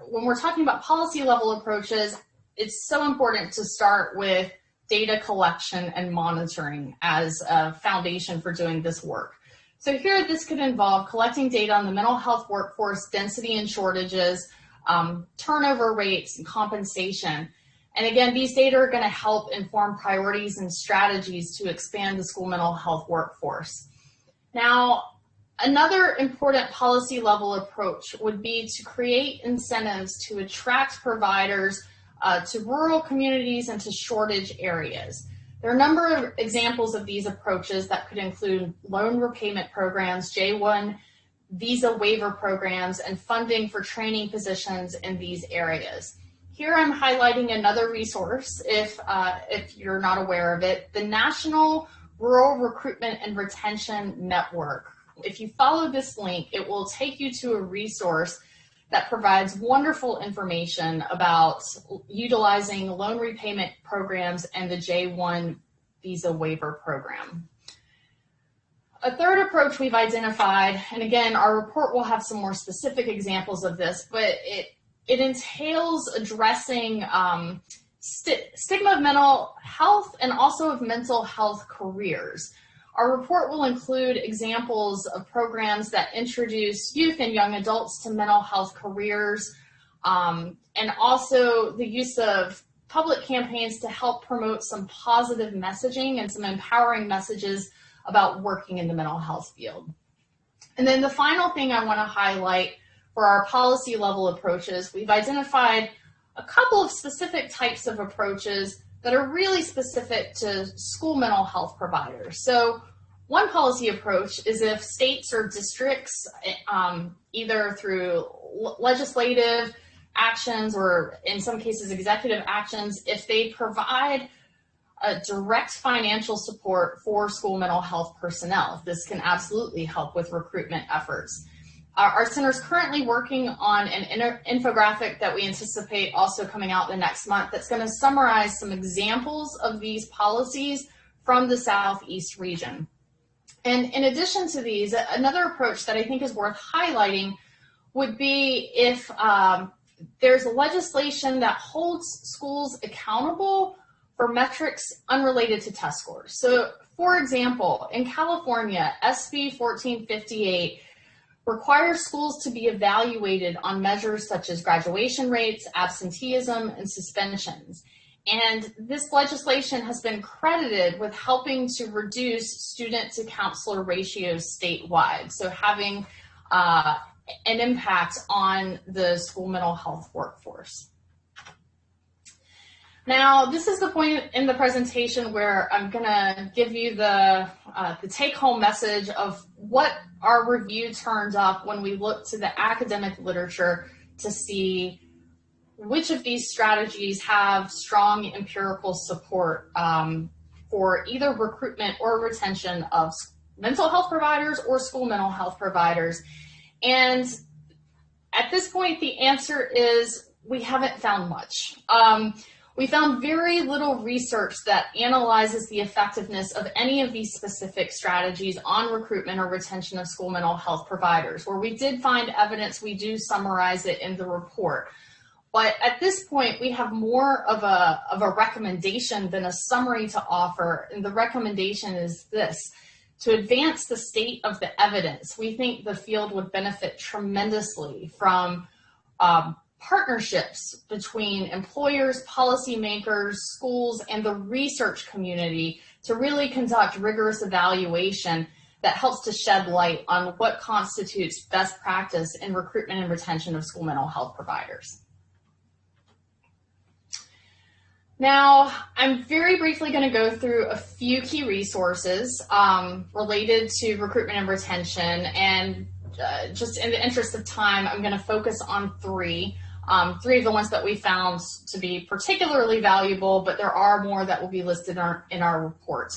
Speaker 4: when we're talking about policy level approaches, it's so important to start with data collection and monitoring as a foundation for doing this work. So here, this could involve collecting data on the mental health workforce density and shortages, turnover rates, and compensation. And again, these data are going to help inform priorities and strategies to expand the school mental health workforce. Now, another important policy level approach would be to create incentives to attract providers to rural communities and to shortage areas. There are a number of examples of these approaches that could include loan repayment programs, J-1 visa waiver programs, and funding for training positions in these areas. Here I'm highlighting another resource if you're not aware of it, the National Rural Recruitment and Retention Network. If you follow this link, it will take you to a resource that provides wonderful information about utilizing loan repayment programs and the J-1 visa waiver program. A third approach we've identified, and again, our report will have some more specific examples of this, but it entails addressing stigma of mental health and also of mental health careers. Our report will include examples of programs that introduce youth and young adults to mental health careers, and also the use of public campaigns to help promote some positive messaging and some empowering messages about working in the mental health field. And then the final thing I want to highlight for our policy level approaches, we've identified a couple of specific types of approaches that are really specific to school mental health providers. So one policy approach is if states or districts, either through legislative actions or in some cases executive actions, if they provide a direct financial support for school mental health personnel, this can absolutely help with recruitment efforts. Our center is currently working on an infographic that we anticipate also coming out the next month that's going to summarize some examples of these policies from the Southeast region. And in addition to these, another approach that I think is worth highlighting would be if there's legislation that holds schools accountable for metrics unrelated to test scores. So, for example, in California, SB 1458 requires schools to be evaluated on measures such as graduation rates, absenteeism, and suspensions. And this legislation has been credited with helping to reduce student to counselor ratios statewide, so having an impact on the school mental health workforce. Now, this is the point in the presentation where I'm going to give you the take-home message of what our review turned up when we looked to the academic literature to see which of these strategies have strong empirical support for either recruitment or retention of mental health providers or school mental health providers. And at this point, the answer is we haven't found much. We found very little research that analyzes the effectiveness of any of these specific strategies on recruitment or retention of school mental health providers. Where we did find evidence, we do summarize it in the report. But at this point, we have more of a recommendation than a summary to offer. And the recommendation is this: to advance the state of the evidence, we think the field would benefit tremendously from partnerships between employers, policymakers, schools, and the research community to really conduct rigorous evaluation that helps to shed light on what constitutes best practice in recruitment and retention of school mental health providers. Now, I'm very briefly going to go through a few key resources related to recruitment and retention, and just in the interest of time, I'm going to focus on three of the ones that we found to be particularly valuable, but there are more that will be listed in our report.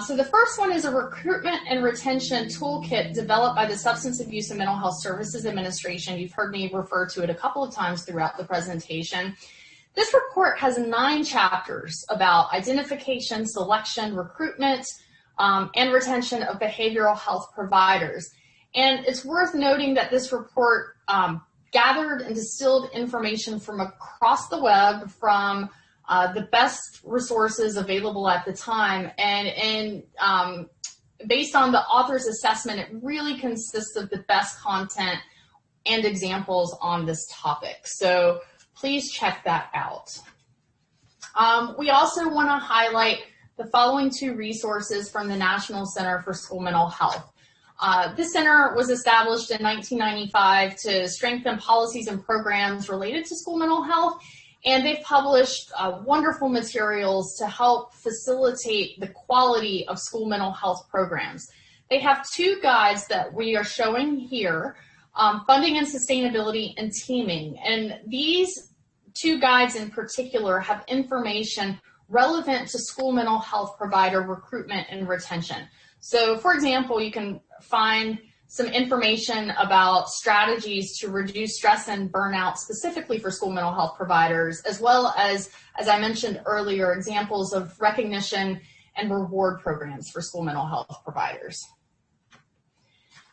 Speaker 4: So the first one is a recruitment and retention toolkit developed by the Substance Abuse and Mental Health Services Administration. You've heard me refer to it a couple of times throughout the presentation. This report has 9 chapters about identification, selection, recruitment, and retention of behavioral health providers. And it's worth noting that this report gathered and distilled information from across the web, from the best resources available at the time. And based on the author's assessment, it really consists of the best content and examples on this topic. So please check that out. We also want to highlight the following 2 resources from the National Center for School Mental Health. This center was established in 1995 to strengthen policies and programs related to school mental health, and they've published wonderful materials to help facilitate the quality of school mental health programs. They have 2 guides that we are showing here, funding and sustainability and teaming, and these 2 guides in particular have information relevant to school mental health provider recruitment and retention. So, for example, you can find some information about strategies to reduce stress and burnout specifically for school mental health providers, as well as I mentioned earlier, examples of recognition and reward programs for school mental health providers.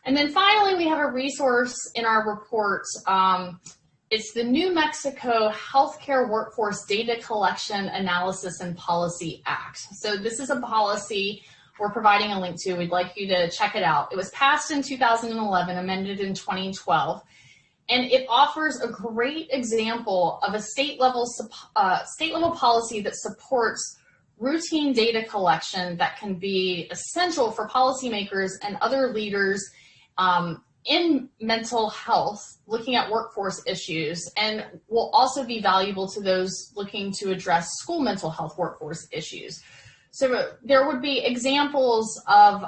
Speaker 4: And then finally, we have a resource in our report. It's the New Mexico Healthcare Workforce Data Collection, Analysis, and Policy Act. So this is a policy we're providing a link to. We'd like you to check it out. It was passed in 2011, amended in 2012. And it offers a great example of a state level policy that supports routine data collection that can be essential for policymakers and other leaders in mental health, looking at workforce issues, and will also be valuable to those looking to address school mental health workforce issues. So there would be examples of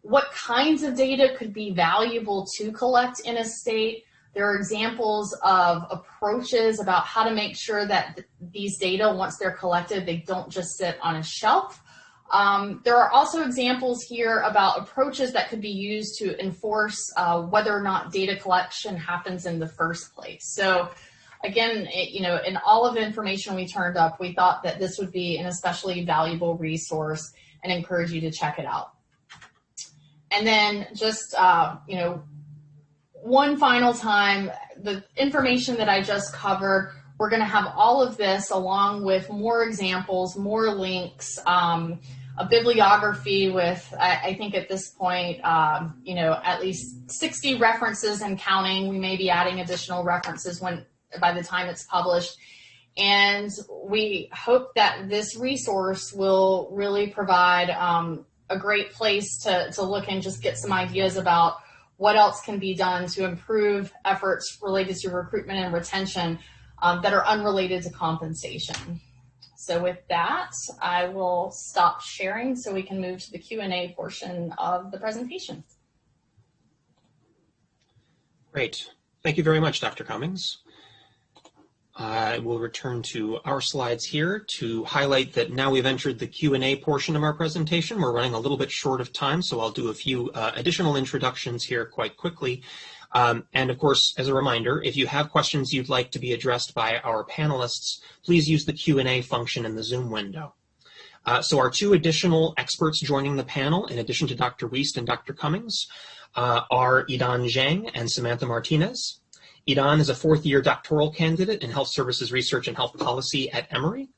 Speaker 4: what kinds of data could be valuable to collect in a state. There are examples of approaches about how to make sure that these data, once they're collected, they don't just sit on a shelf. There are also examples here about approaches that could be used to enforce whether or not data collection happens in the first place. So again, in all of the information we turned up, we thought that this would be an especially valuable resource and encourage you to check it out. And then just, one final time, the information that I just covered, we're going to have all of this along with more examples, more links, a bibliography with, I think at this point, at least 60 references and counting. We may be adding additional references by the time it's published. And we hope that this resource will really provide a great place to look and just get some ideas about what else can be done to improve efforts related to recruitment and retention that are unrelated to compensation. So with that, I will stop sharing so we can move to the Q&A portion of the presentation.
Speaker 1: Great. Thank you very much, Dr. Cummings. I will return to our slides here to highlight that now we've entered the Q&A portion of our presentation. We're running a little bit short of time, so I'll do a few additional introductions here quite quickly. And of course, as a reminder, if you have questions you'd like to be addressed by our panelists, please use the Q&A function in the Zoom window. So our two additional experts joining the panel, in addition to Dr. Weist and Dr. Cummings, are Idan Zhang and Samantha Martinez. Idan is a fourth-year doctoral candidate in health services research and health policy at Emory.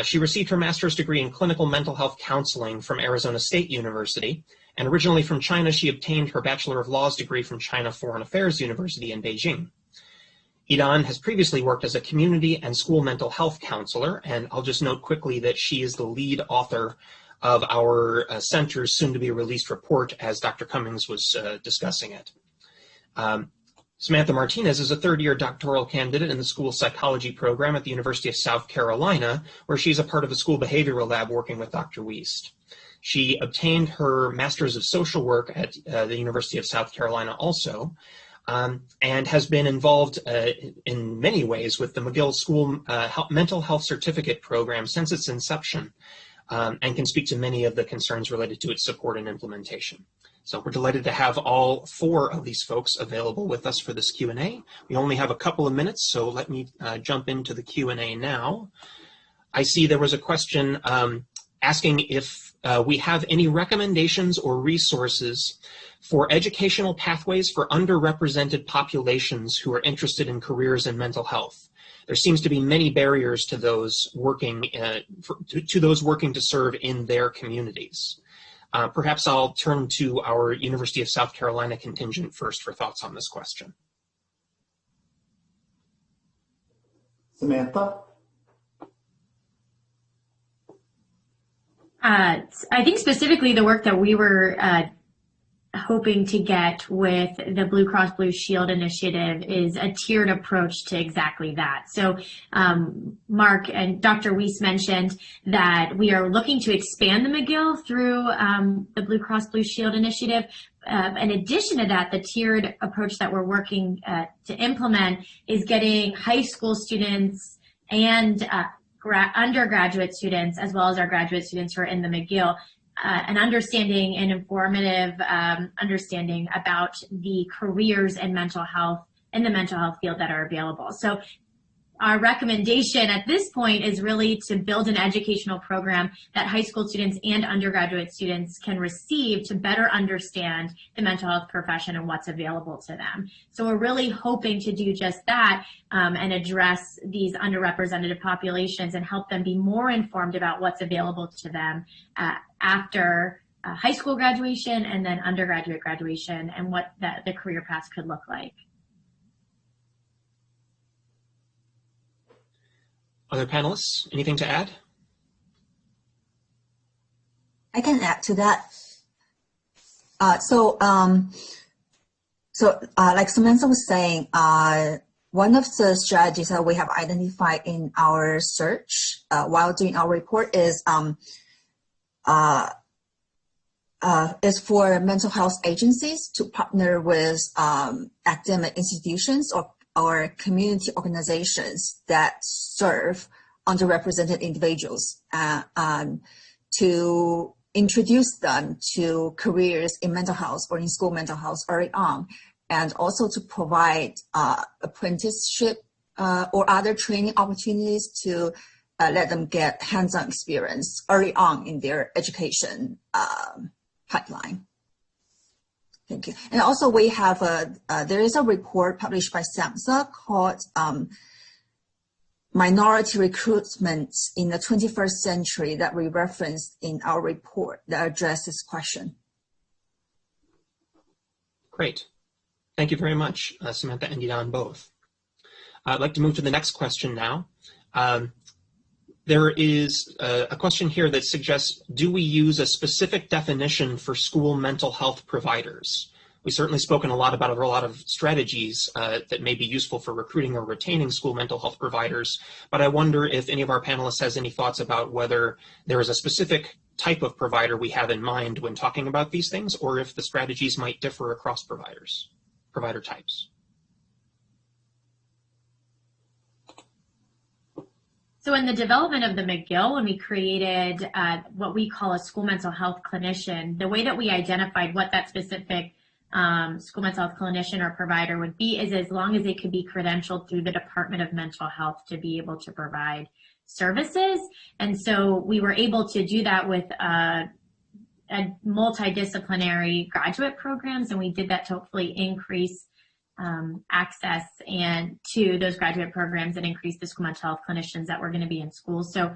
Speaker 1: She received her master's degree in clinical mental health counseling from Arizona State University, and originally from China, she obtained her Bachelor of Laws degree from China Foreign Affairs University in Beijing. Idan has previously worked as a community and school mental health counselor, and I'll just note quickly that she is the lead author of our center's soon-to-be-released report, as Dr. Cummings was discussing it. Samantha Martinez is a third-year doctoral candidate in the school psychology program at the University of South Carolina, where she's a part of the school behavioral lab working with Dr. Weist. She obtained her Master's of Social Work at the University of South Carolina also, and has been involved in many ways with the McGill School Mental Health Certificate Program since its inception, and can speak to many of the concerns related to its support and implementation. So we're delighted to have all four of these folks available with us for this Q&A. We only have a couple of minutes, so let me jump into the Q&A now. I see there was a question asking if we have any recommendations or resources for educational pathways for underrepresented populations who are interested in careers in mental health. There seems to be many barriers to those working to serve in their communities. Perhaps I'll turn to our University of South Carolina contingent first for thoughts on this question.
Speaker 2: Samantha?
Speaker 5: I think specifically the work that we were hoping to get with the Blue Cross Blue Shield initiative is a tiered approach to exactly that. So Mark and Dr. Weist mentioned that we are looking to expand the McGill through the Blue Cross Blue Shield initiative. In addition to that, the tiered approach that we're working to implement is getting high school students and undergraduate students, as well as our graduate students who are in the McGill, an understanding and informative understanding about the careers in mental health, in the mental health field that are available. So our recommendation at this point is really to build an educational program that high school students and undergraduate students can receive to better understand the mental health profession and what's available to them. So we're really hoping to do just that and address these underrepresented populations and help them be more informed about what's available to them after high school graduation and then undergraduate graduation and what the career paths could look like.
Speaker 1: Other panelists, anything to add?
Speaker 6: I can add to that. Like Samantha was saying, one of the strategies that we have identified in our search while doing our report is for mental health agencies to partner with academic institutions or community organizations that serve underrepresented individuals to introduce them to careers in mental health or in school mental health early on, and also to provide apprenticeship or other training opportunities to let them get hands-on experience early on in their education pipeline. Thank you. And also we have there is a report published by SAMHSA called Minority Recruitment in the 21st Century that we referenced in our report that addresses this question.
Speaker 1: Great. Thank you very much, Samantha and Yidan both. I'd like to move to the next question now. There is a question here that suggests, do we use a specific definition for school mental health providers? We've certainly spoken a lot about a lot of strategies that may be useful for recruiting or retaining school mental health providers, but I wonder if any of our panelists has any thoughts about whether there is a specific type of provider we have in mind when talking about these things, or if the strategies might differ across provider types.
Speaker 5: So in the development of the McGill, when we created what we call a school mental health clinician, the way that we identified what that specific school mental health clinician or provider would be is as long as they could be credentialed through the Department of Mental Health to be able to provide services. And so we were able to do that with a multidisciplinary graduate programs, and we did that to hopefully increase access and to those graduate programs and increase the school mental health clinicians that were going to be in schools. So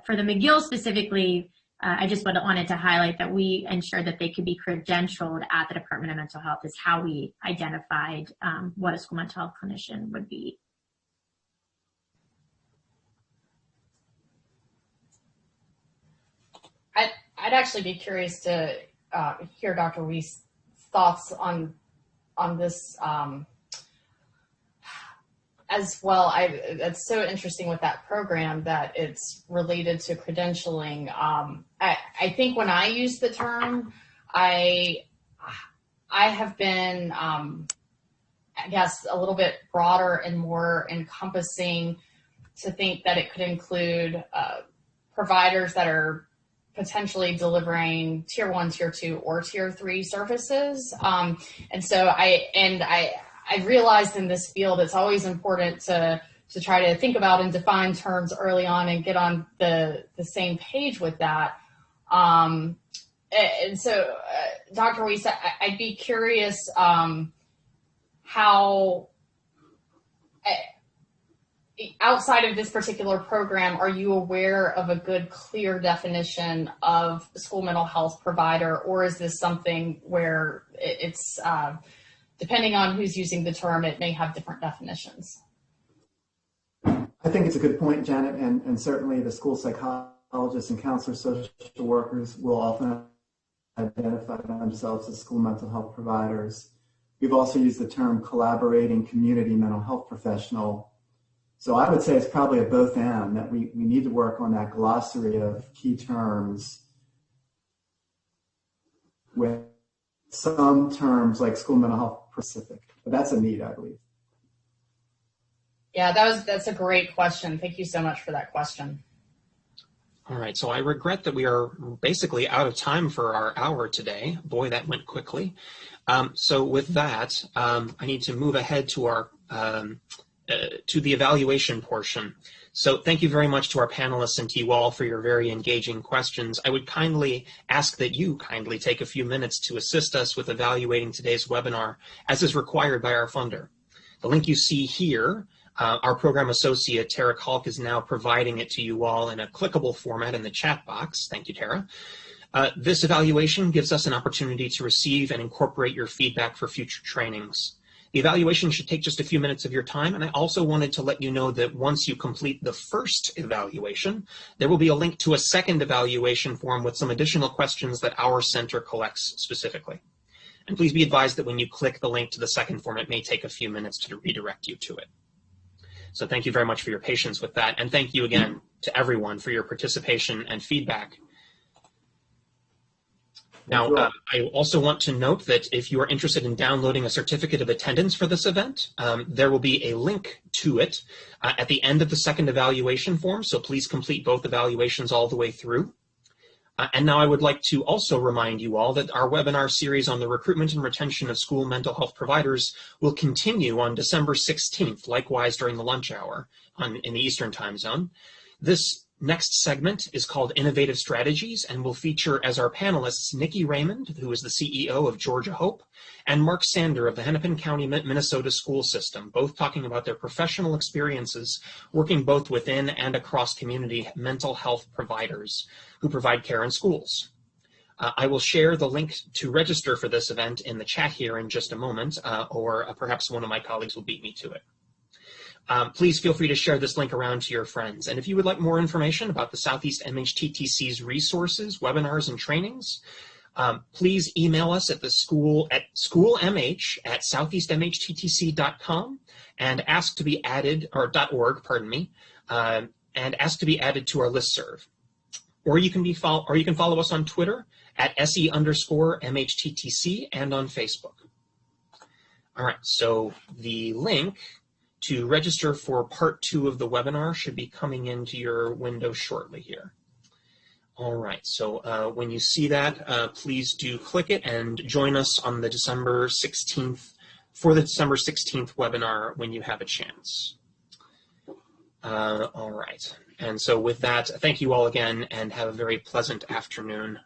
Speaker 5: for the McGill specifically, I just wanted to highlight that we ensured that they could be credentialed at the Department of Mental Health is how we identified what a school mental health clinician would be.
Speaker 4: I'd actually be curious to hear Dr. Weist's thoughts on this as well. It's so interesting with that program that it's related to credentialing. I think when I use the term, I have been, I guess, a little bit broader and more encompassing to think that it could include providers that are potentially delivering tier 1, tier 2, or tier 3 services. And so I realized in this field, it's always important to try to think about and define terms early on and get on the same page with that. And so, Dr. Weist, I'd be curious how, outside of this particular program, are you aware of a good, clear definition of school mental health provider, or is this something where it's, depending on who's using the term, it may have different definitions?
Speaker 2: I think it's a good point, Janet, and certainly the school psychologists and counselors, social workers will often identify themselves as school mental health providers. We've also used the term collaborating community mental health professional. So I would say it's probably a both and, that we need to work on that glossary of key terms with some terms like school mental health specific. But that's a need, I believe.
Speaker 4: Yeah, that's a great question. Thank you so much for that question.
Speaker 1: All right, so I regret that we are basically out of time for our hour today. Boy, that went quickly. So with that, I need to move ahead to our to the evaluation portion. So thank you very much to our panelists and to you all for your very engaging questions. I would kindly ask that you kindly take a few minutes to assist us with evaluating today's webinar as is required by our funder. The link you see here, our program associate, Tara Kalk, is now providing it to you all in a clickable format in the chat box. Thank you, Tara. This evaluation gives us an opportunity to receive and incorporate your feedback for future trainings. The evaluation should take just a few minutes of your time, and I also wanted to let you know that once you complete the first evaluation, there will be a link to a second evaluation form with some additional questions that our center collects specifically. And please be advised that when you click the link to the second form, it may take a few minutes to redirect you to it. So thank you very much for your patience with that, and thank you again to everyone for your participation and feedback. Now, I also want to note that if you are interested in downloading a certificate of attendance for this event, there will be a link to it at the end of the second evaluation form, so please complete both evaluations all the way through. And now I would like to also remind you all that our webinar series on the recruitment and retention of school mental health providers will continue on December 16th, likewise during the lunch hour in the Eastern time zone. This next segment is called Innovative Strategies and will feature as our panelists Nikki Raymond, who is the CEO of Georgia Hope, and Mark Sander of the Hennepin County, Minnesota school system, both talking about their professional experiences working both within and across community mental health providers who provide care in schools. I will share the link to register for this event in the chat here in just a moment, or perhaps one of my colleagues will beat me to it. Please feel free to share this link around to your friends. And if you would like more information about the Southeast MHTTC's resources, webinars, and trainings, please email us at schoolmh@southeastmhttc.com and ask to be added, or .org, pardon me, and ask to be added to our listserv. Or you can follow us on Twitter at SE_MHTTC and on Facebook. All right, so the link to register for part 2 of the webinar should be coming into your window shortly here. All right, so when you see that, please do click it and join us on the December 16th, for the December 16th webinar when you have a chance. All right, and so with that, thank you all again and have a very pleasant afternoon.